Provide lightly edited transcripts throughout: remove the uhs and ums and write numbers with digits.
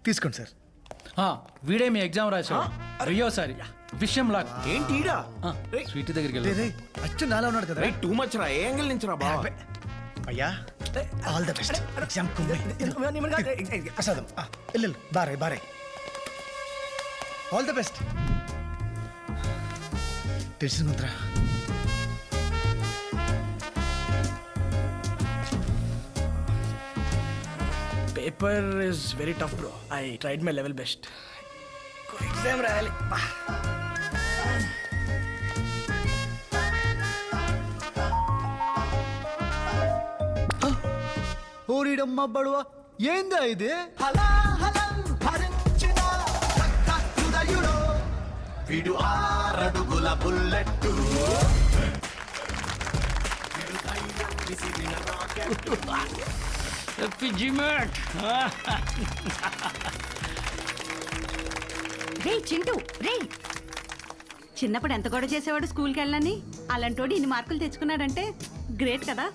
తీసుకోండి సార్. వీడే మీ ఎగ్జామ్ రాశాడు. అయ్యోసారి విషయం లాక్ ఏంటి ఈడ? స్వీట్ దగ్గరికి రే వెళ్ళి రే అచ్చు నాలా ఉన్నాడు కదా. టూ మచ్ రా, ఏ యాంగిల్ నుంచి రా బావ? అయ్యా ఆల్ ద బెస్ట్. ఎగ్జామ్ ప్రసాదం వెళ్ళు బారే బారే. All the best. Tension mantra. Paper is very tough bro. I tried my level best. Exam రాయాలి. ఓరిడమ్మ బడువా ఏందా ఇది? విడు 6 అడుగుల బుల్లెట్టు. రే చింటూ రే, చిన్నప్పుడు ఎంత గొడవ చేసేవాడు స్కూల్కి వెళ్ళని, అలాంటోడు ఇన్ని మార్కులు తెచ్చుకున్నాడంటే గ్రేట్ కదా.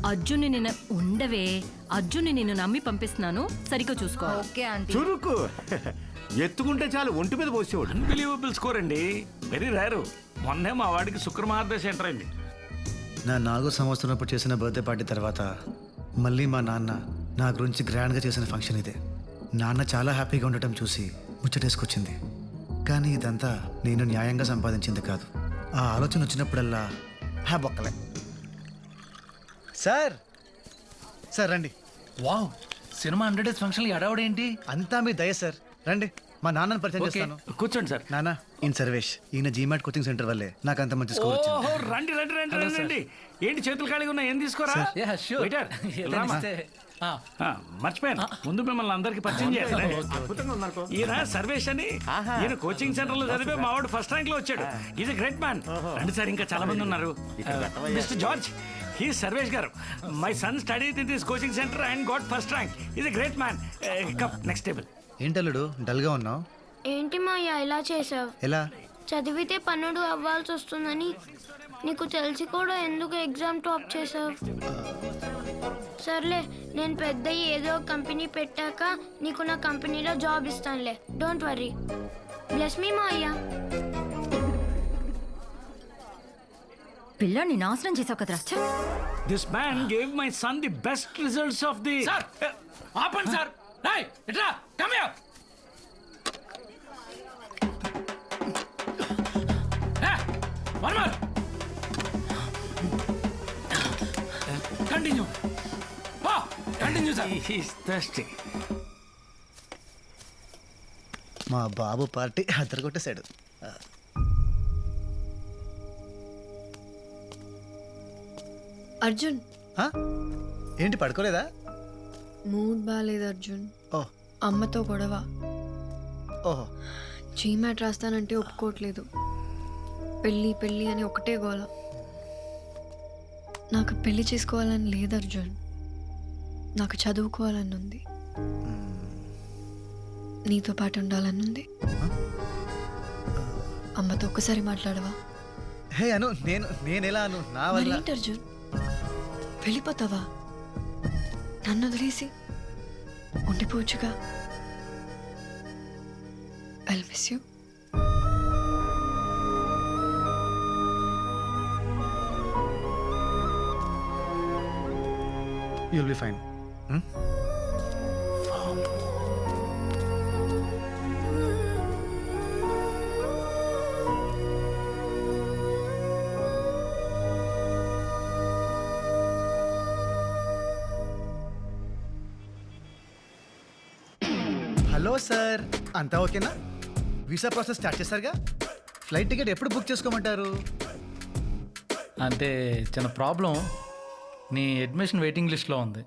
అర్జున్ని నిన్ను ఉండవే, అర్జున్ని నిన్ను నమ్మి పంపిస్తున్నాను, సరిగ్గా చూసుకో. Okay aunty. చురుకు ఎత్తుకుంటే చాలు ఒంటి మీద పోసేవాడు. అన్బిలీవబుల్ స్కోర్ అండి, వెరీ రేరు. మొన్నే మా వాడికి శుక్రమహారదశ ఎంటర్ అయింది. నా 4వ సంవత్సరం చేసిన బర్త్డే పార్టీ తర్వాత మళ్ళీ మా నాన్న నా గురించి గ్రాండ్గా చేసిన ఫంక్షన్ ఇదే. నాన్న చాలా హ్యాపీగా ఉండటం చూసి ముచ్చటేసుకొచ్చింది. కానీ ఇదంతా నేను న్యాయంగా సంపాదించింది కాదు. ఆ ఆలోచన వచ్చినప్పుడల్లా బొక్కలే. సార్ సార్ రండి. వావ్, సినిమా 100 డేస్ ఫంక్షన్ అడవడేంటి? అంతా మీ దయ సార్. రండి, మా నాన్నని పరిచయం ఓకే, చేస్తాను. కూర్చోండి సార్. నాన్న, ఈయన సర్వేష్. ఈయన జీమాట్ కోచింగ్ సెంటర్ వల్లే నాకు అంత మంచి స్కోర్ వచ్చింది. ఓహో, రండి రండి రండి రండి రండి. ఏంటి చేతులు ఖాళీగా ఉన్నాయి, ఏం తీసుకోరా? Yeah, sure. Waiter, ఏదైనా రామా. ఇస్తే. మర్చిపోయాను, ముందు మిమ్మల్ని అందరికి పరిచయం చేయాలి. ఈయన సర్వేష్ అని, ఈయన కోచింగ్ సెంటర్ లో చదివే మా వాడు ఫస్ట్ ర్యాంక్ లో వచ్చాడు. Is a great man. రండి సార్, ఇంకా చాలా మంది ఉన్నారు. మిస్టర్ జార్జ్, హీ సర్వేష్ గారు. My son study in this coaching centre and got first rank. Is a great man. Come next table. ఏంటల్లుడు డల్గా ఉన్నావు? ఏంటి మాయా ఇలా చేసావు? ఎలా? చదివితే పన్నుడు అవ్వాల్సి వస్తుందని నీకు తెలిసి కూడా ఎందుకు ఎగ్జామ్ టాప్ చేసావు? సర్లే, నేను పెద్ద ఏదో కంపెనీ పెట్టాక నీకు నా కంపెనీలో జాబ్ ఇస్తానులే. Don't worry. Bless me Maya. పిల్లాన్ని నాశనం చేసావు కదరా. ఛ! This man gave my son the best results of the. Sir ఆపండి సార్. రేయ్ ఇట్రా, come here. One more. Continue. Continue sir. He's thirsty. మా బాబు పార్టీ అద్దరు అర్జున్, ఏంటి పడుకోలేదా? మూడ్ బాగాలేదు అర్జున్. ఓ అమ్మతో గొడవ. ఓహో. జీమాట్ రాస్తానంటే ఒప్పుకోవట్లేదు. పెళ్ళి పెళ్ళి అని ఒకటే గోల. నాకు పెళ్లి చేసుకోవాలని లేదు అర్జున్, నాకు చదువుకోవాలని ఉంది. నీతో పాటు ఉండాలని ఉంది. అమ్మతో ఒక్కసారి మాట్లాడవా? హే అను, నేను ఎలా అను? నా వల్ల. మరేంటి అర్జున్, వెళ్ళిపోతావా? నన్ను వదిలేసి ఉండిపోవచ్చుగా. I miss you. You'll be fine. Hello sir, అంతా ఓకేనా? వీసా ప్రాసెస్ స్టార్ట్ చేశారుగా? ఫ్లైట్ టికెట్ ఎప్పుడు బుక్ చేసుకోమంటారు? అంటే చిన్న ప్రాబ్లం, నీ అడ్మిషన్ వెయిటింగ్ లిస్ట్లో ఉంది.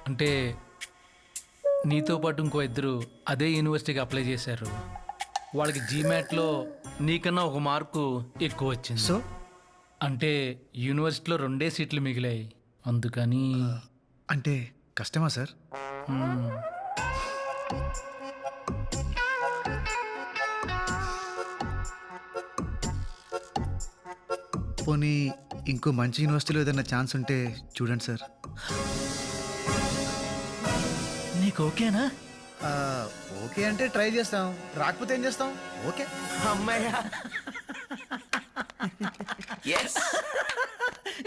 అంటే నీతో పాటు ఇంకో 2 అదే యూనివర్సిటీకి అప్లై చేశారు. వాళ్ళకి జీమాట్లో నీకన్నా 1 మార్కు ఎక్కువ వచ్చింది. సో అంటే యూనివర్సిటీలో 2 సీట్లు మిగిలాయి, అందుకని. అంటే కష్టమా సార్? పోనీ ఇంకో మంచి యూనివర్సిటీలో ఏదైనా ఛాన్స్ ఉంటే చూడండి సార్. నీ నీకు ఓకేనా? ఓకే అంటే ట్రై చేస్తాం, రాకపోతే ఏం చేస్తాం? ఓకే. అమ్మయ్యా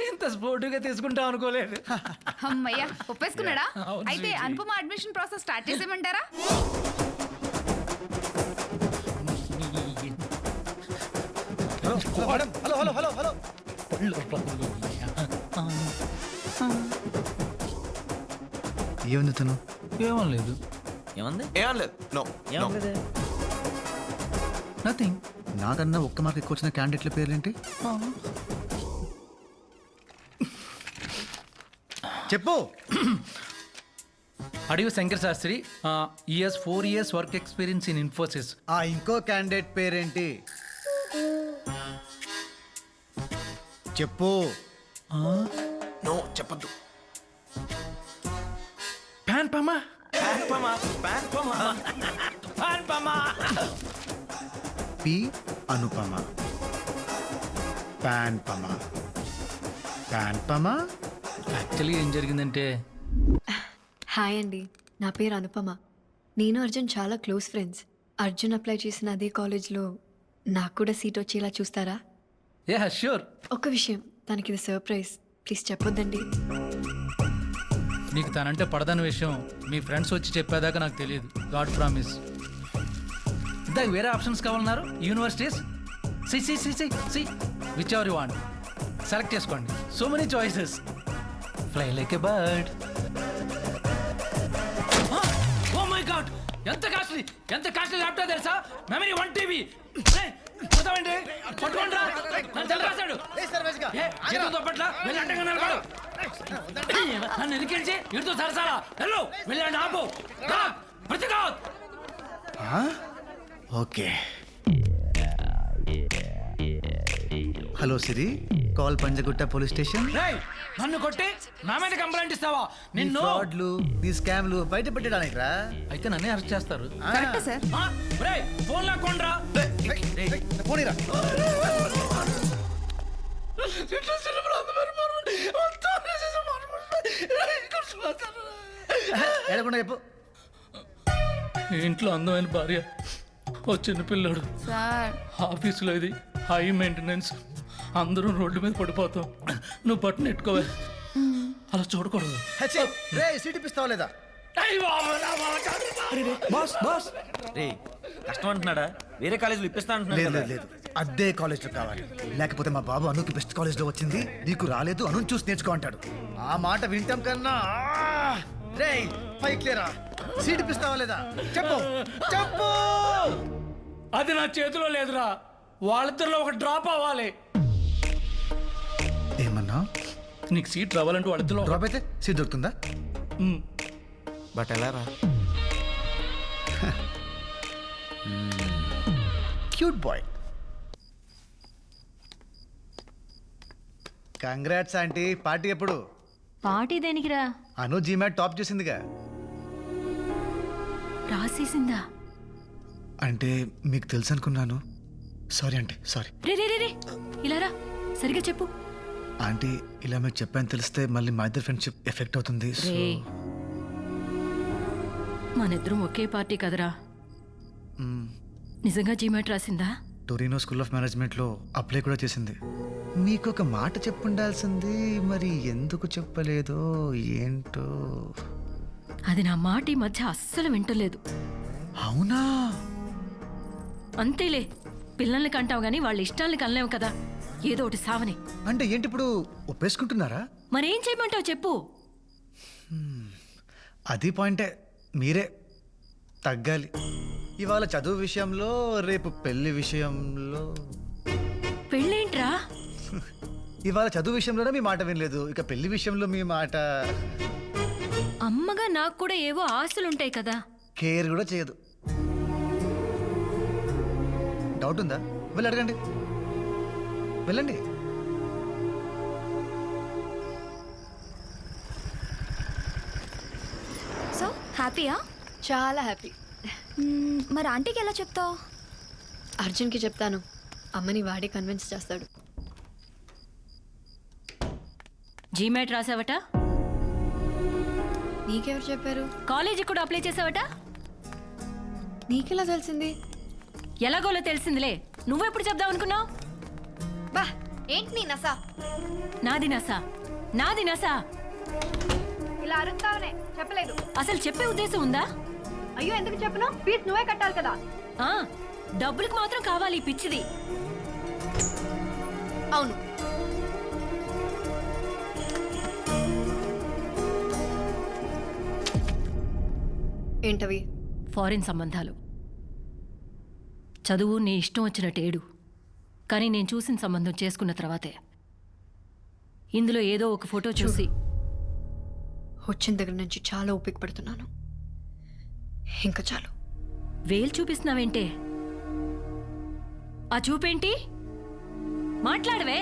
ఇంత స్పోర్టివ్గా తీసుకుంటాం అనుకోలేదు. అమ్మయ్యా ఒప్పేసుకున్నాడా? అవును, అయితే sweetie. Anupama admission process start చేసేయమంటారా? Madam, hello hello hello hello. ఏముంది తను? ఏమం లేదు. ఏం లేదు. No nothing. నాకన్నా ఒక్క మార్క్ ఎక్కువ వచ్చిన క్యాండిడేట్ల పేర్లేంటి? చెప్పు. Adivi Shankar Sastri, years 4 years work experience in Infosys. ఆ ఇంకో క్యాండిడేట్ పేరేంటి? చెప్పు. నో చెప్పద్దు. ప్యాన్ పమా. పి అనుపమ, ప్యాన్ పమ, ప్యాన్ పమ. యాక్చువల్లీ ఏం జరిగిందంటే, హాయ్ అండి, నా పేరు అనుపమ. నేను అర్జున్ చాలా క్లోజ్ ఫ్రెండ్స్. అర్జున్ అప్లై చేసిన అదే కాలేజ్లో నాకు కూడా సీట్ వచ్చేలా చూస్తారా? Yeah sure. ఒక్క విషయం, తనకి ఇది సర్ప్రైజ్, ప్లీజ్ చెప్పొద్దండి. నీకు తనంటే పడదన్న విషయం మీ ఫ్రెండ్స్ వచ్చి చెప్పేదాకా నాకు తెలియదు. God promise. ఇందాక వేరే ఆప్షన్స్ కావాలన్నారు. Universities see whichever you want select చేసుకోండి. So many choices. Fly like a bird. Oh my God, ఎంత కాస్ట్లీ ల్యాప్టాప్ తెలుసా? Memory 1 TB. పోతామండి, పట్టుకోండి రా. నన్ను తెలరాశాడు. చేతులతో పట్ల వెళ్ళి అడ్డంగా నిలబడు. నన్ను ఎదిరించి ఇటుతో సరసాలా వెళ్ళు. వెళ్ళండి, ఆపు. ప్రతిఘాత్. ఓకే. హలో సిరి, కాల్ పంజగుట్ట పోలీస్ స్టేషన్. రేయ్, నన్ను కొట్టి నా మీద కంప్లైంట్ ఇస్తావా? నిన్ను ఫ్రాడ్లు, నీ స్కామ్లు బయట పెట్టడానికి రా. అయితే నన్నే అరెస్ట్ చేస్తారు. Correct sir. రేయ్, ఫోన్ లాక్కోండ్రా. పోనీరా. ఏడకుండా చెప్పు. ఇంట్లో అందమైన భార్య, ఓ చిన్న పిల్లాడు, సార్ ఆఫీసులో ఇది హై మెయింటెనెన్స్, అందరూ రోడ్డు మీద పడిపోతాం. నువ్వు బట్టను ఎట్టుకోవే. అలా చూడకూడదు. సీట్ ఇప్పిస్తావా లేదా? కష్టం అంటున్నాడా? వేరే కాలేజీలో ఇప్పిస్తా లేదు లేదు లేదు, అదే కాలేజ్లో కావాలి. లేకపోతే మా బాబు అనుకి బెస్ట్ కాలేజ్లో వచ్చింది, నీకు రాలేదు, అను చూసి నేర్చుకో అంటాడు. ఆ మాట వింటాం కన్నా రేయ్ పైకి లేరా. సీట్ ఇప్పిస్తావా లేదా? చెప్పు చెప్పు. అది నా చేతిలో లేదురా. వాళ్ళిద్దరిలో ఒక డ్రాప్ అవ్వాలి. ఏమన్నా? నీకు సీట్ రావాలంటే వాళ్ళిద్దరిలో డ్రాప్ అయితే సీట్ దొరుకుతుందా? బట్ ఎలా రా? Cute boy. Congrats aunty. Party ఎప్పుడు? పార్టీ దేనికిరా? అను జీమాట్ టాప్ చేసిందిగా. రాసేసిందా? అంటే మీకు తెలుసు అనుకున్నాను. Sorry aunty, sorry. రే రే రే రే, ఇలా రా, సరిగా చెప్పు. ఆంటీ, ఇలా మీకు చెప్పాను తెలిస్తే మళ్ళీ మా ఇద్దరు ఫ్రెండ్షిప్ ఎఫెక్ట్ అవుతుంది. సో రే, మనిద్దరం ఒకే పార్టీ కదరా. నిజంగా జీమాట్ రాసిందా? టొరినో స్కూల్ ఆఫ్ మేనేజ్మెంట్లో అప్లై కూడా చేసింది. మీకు ఒక మాట చెప్పుండాల్సింది, మరి ఎందుకు చెప్పలేదో ఏంటో. అది నా మాట ఈ మధ్య అస్సలు వింటలేదు. అవునా? అంతేలే, పిల్లల్ని కంటావు గానీ వాళ్ళ ఇష్టాల్ని కనలేవు కదా. ఏదో ఒకటి సావని. అంటే ఏంటి ఇప్పుడు ఒప్పేసుకుంటున్నారా? మరేం చేయమంటావు చెప్పు. అది పాయింటే, మీరే తగ్గాలి. ఇవాళ చదువు విషయంలో, రేపు పెళ్లి విషయంలో. పెళ్ళేంట్రా? ఇవాళ చదువు విషయంలోనే మీ మాట వినలేదు, ఇక పెళ్లి విషయంలో మీ మాట అమ్మగా నాకు కూడా ఏవో ఆశలుంటాయి కదా. కేర్ కూడా చేయదు. డౌట్ ఉందా? వెళ్ళి అడగండి, వెళ్ళండి. సో హ్యాపీయా? చాలా హ్యాపీ. మరి ఆంటీకి ఎలా చెప్తావు? అర్జున్కి చెప్తాను, అమ్మని వాడే కన్విన్స్ చేస్తాడు. జీమాట్ రాసావట? నీకెవరు చెప్పారు? కాలేజీ కూడా అప్లై చేసావట? నీకెలా తెలిసింది? ఎలాగోలో తెలిసిందిలే. నువ్వెప్పుడు చెప్దాం అనుకున్నావు? బా ఏంటి నీ నసా? నాది నసా, నాది నసా. ఇలా అరుస్తావనే చెప్పలేదు. అసలు చెప్పే ఉద్దేశం ఉందా? అయ్యో ఎందుకు చెప్పను? ఫీజు నువ్వే కట్టాలి కదా. ఆ, డబ్బులకు మాత్రం కావాలి ఈ పిచ్చిది. అవును, ఏంటవి? ఫారిన్ సంబంధాలు. చదువు నీ ఇష్టం వచ్చినట్టు ఏడు, కానీ నేను చూసిన సంబంధం చేసుకున్న తర్వాతే ఇందులో ఏదో ఒక ఫోటో చూసి వచ్చిన దగ్గర నుంచి చాలా ఓపిక పడుతున్నాను. ఇంకా చాలు. వేలు చూపిస్తున్నావేంటే? ఆ చూపేంటి? మాట్లాడవే.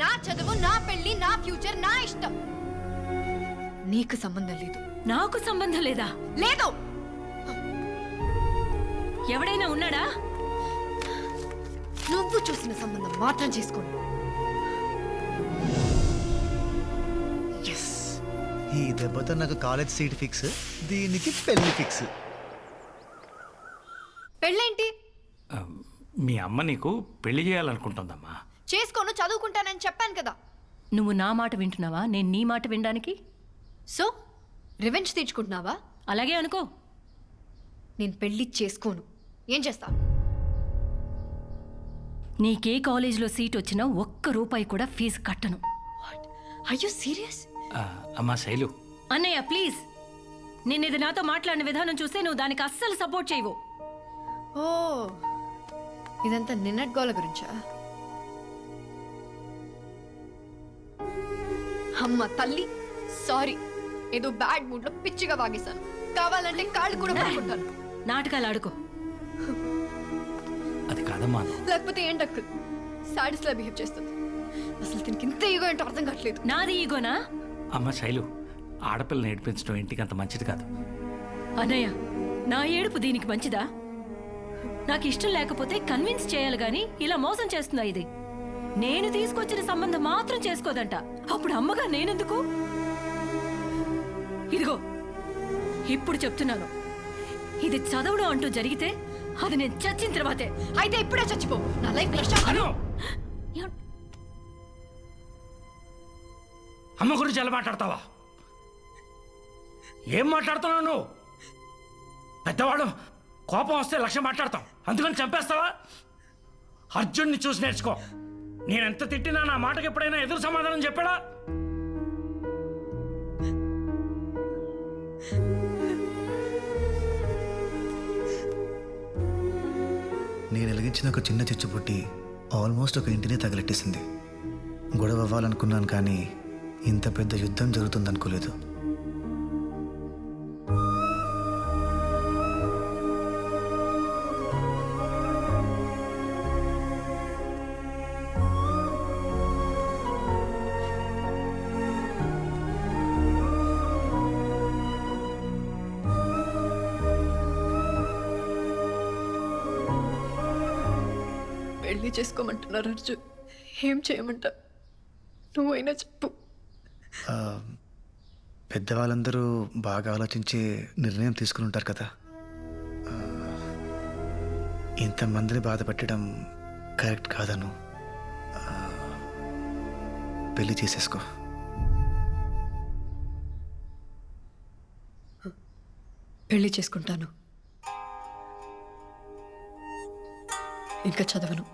నా చదువు, నా పెళ్లి, నా ఫ్యూచర్, నా ఇష్టం. నీకు సంబంధం లేదు. నాకు సంబంధం లేదా? లేదు. ఎవడైనా ఉన్నాడా? నువ్వు చూసిన సంబంధం మాత్రం చేసుకోండి. ఈ దెబ్బతో నాకు కాలేజ్ సీట్ ఫిక్స్, దీనికి పెళ్లి ఫిక్స్. పెళ్ళేంటి? మీ అమ్మ నీకు పెళ్లి చేయాలనుకుంటుందమ్మా. చేసుకోను, చదువుకుంటానని చెప్పాను కదా. నువ్వు నా మాట వింటున్నావా? నేను నీ మాట వినడానికి? సో రివెంజ్ తీర్చుకుంటున్నావా? అలాగే అనుకో. నేను పెళ్లి చేసుకోను. ఏం చేస్తా? నీకే కాలేజీలో సీట్ వచ్చినా ఒక్క రూపాయి కూడా ఫీజు కట్టను. Are you serious? అమ్మా శైలు, అన్నయ్య ప్లీజ్, నేను ఇది నాతో మాట్లాడిన విధానం చూస్తే నువ్వు దానికి అస్సలు సపోర్ట్ చేయవు. ఓ, ఇదంతా నిన్నటి గోల గురించా? అమ్మ తల్లి, సారీ. ఏదో బ్యాడ్ మూడ్ లో పిచ్చిగా వాగేశాను. కావాలంటే కాళ్ళు కూడా పట్టుకుంటాను. నాటకాలు ఆడుకో. అది కాదమ్మా. లేకపోతే ఏంటక్కు సాడీస్ లా బిహేవ్ చేస్తుంది. అసలు దీనికి ఇంత ఈగో ఏంటో అర్థం కావట్లేదు. నాది ఈగోనా? అమ్మ శైలు, ఆడపిల్లని ఏడిపించడం ఇంటికి అంత మంచిది కాదు. అన్నయ్య, నా ఏడుపు దీనికి మంచిదా? నాకు ఇష్టం లేకపోతే కన్విన్స్ చేయాలి గాని ఇలా మోసం చేస్తుందా ఇది? నేను తీసుకొచ్చిన సంబంధం మాత్రం చేసుకోదంట. అప్పుడు అమ్మగా నేనెందుకు? ఇదిగో ఇప్పుడు చెప్తున్నాను, ఇది చదవడం అంటూ జరిగితే అది నేను చచ్చిన తర్వాతే. అయితే ఇప్పుడే చచ్చిపో. నా లైఫ్ అమ్మ గురించి ఎలా మాట్లాడతావా? ఏం మాట్లాడుతున్నావు నువ్వు? పెద్దవాడు కోపం వస్తే లక్ష్యం మాట్లాడతాం, అందుకని చంపేస్తావా? అర్జున్ని చూసి నేర్చుకో. నేనెంత తిట్టినా నా మాటకి ఎప్పుడైనా ఎదురు సమాధానం చెప్పాడా? నేను వెలిగించిన ఒక చిన్న చిచ్చుపుట్టి ఆల్మోస్ట్ ఒక ఇంటిని తగలెట్టేసింది. గొడవ అవ్వాలనుకున్నాను, కానీ ఇంత పెద్ద యుద్ధం జరుగుతుందనుకోలేదు. పెళ్లి చేసుకోమంటున్నారు అర్జున్. ఏం చేయమంటా? నువ్వైనా చెప్పు. పెద్దవాళ్ళందరూ బాగా ఆలోచించి నిర్ణయం తీసుకుని ఉంటారు కదా. ఇంతమందిని బాధ పెట్టడం కరెక్ట్ కాదను. పెళ్లి చేసేసుకో. పెళ్లి చేసుకుంటాను. ఇంకా చదవను.